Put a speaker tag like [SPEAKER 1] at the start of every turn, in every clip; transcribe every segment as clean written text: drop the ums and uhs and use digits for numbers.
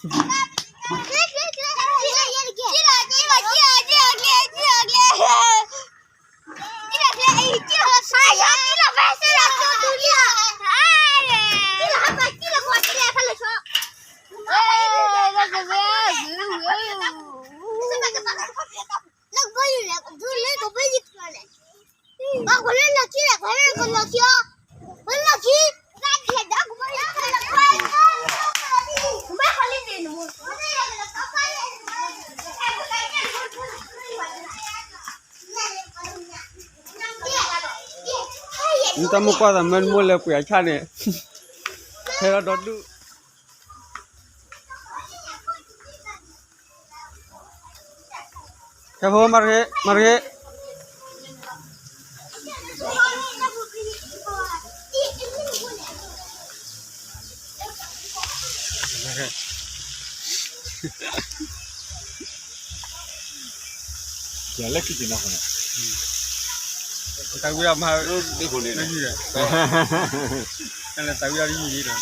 [SPEAKER 1] นี่ตามมุกว่าแต่มันมัวเลยเปลี่ยนชาเนี่ยเฮ้ยเราโดนดูแค่พอมาเร่
[SPEAKER 2] อย่าเล็กกินนะคนน่ะ
[SPEAKER 1] ตาวิรามาไม่คนเลยนะนั่นแหละตาวิราที่นี่นะ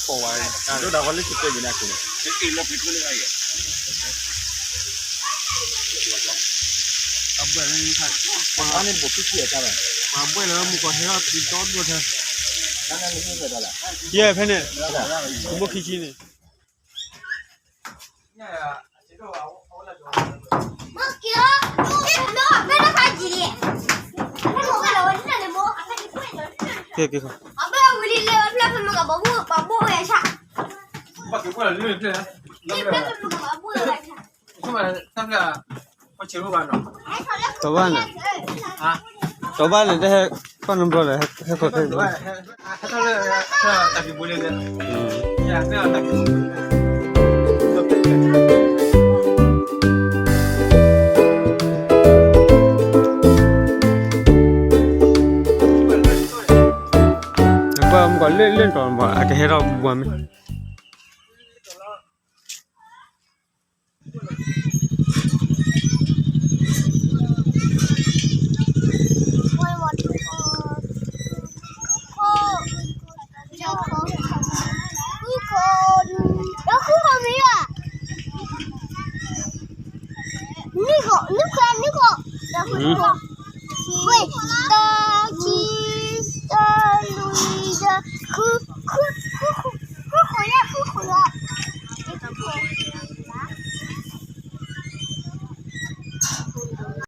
[SPEAKER 1] ปล่อย
[SPEAKER 2] ดูดาวคนเล็กกินอยู่นะคนน่ะกินแล้วกินเลยไอ้
[SPEAKER 1] อับเบิ้ลนี่ค่ะ
[SPEAKER 2] อันนี้บุกที่เสียจ้าเลย
[SPEAKER 1] อับเบิ้ลแล้วมุกว่าเฮ้ยเราติดต่อด้วยเถอะ
[SPEAKER 2] นั่นนี่ไม่ได้ละ
[SPEAKER 1] เย่เพื่อนเนี่ยมุกขี้ขี้เนี่ยเกี่ยว
[SPEAKER 3] Apa boleh lewat belakang muka babu ya cak.
[SPEAKER 1] Pakai pula lewat dia.
[SPEAKER 3] Ni belakang muka babu ya cak.
[SPEAKER 1] Cuma tapi kau ceru kan?
[SPEAKER 4] Coba na.
[SPEAKER 1] Ah,
[SPEAKER 4] Coba na deh kau nombor lah. Kau tu.
[SPEAKER 1] tapi boleh deh. Ya, tapi. Còn lên còn bảo cái hero buồn mình
[SPEAKER 3] Wait, the cheese, the Louisa,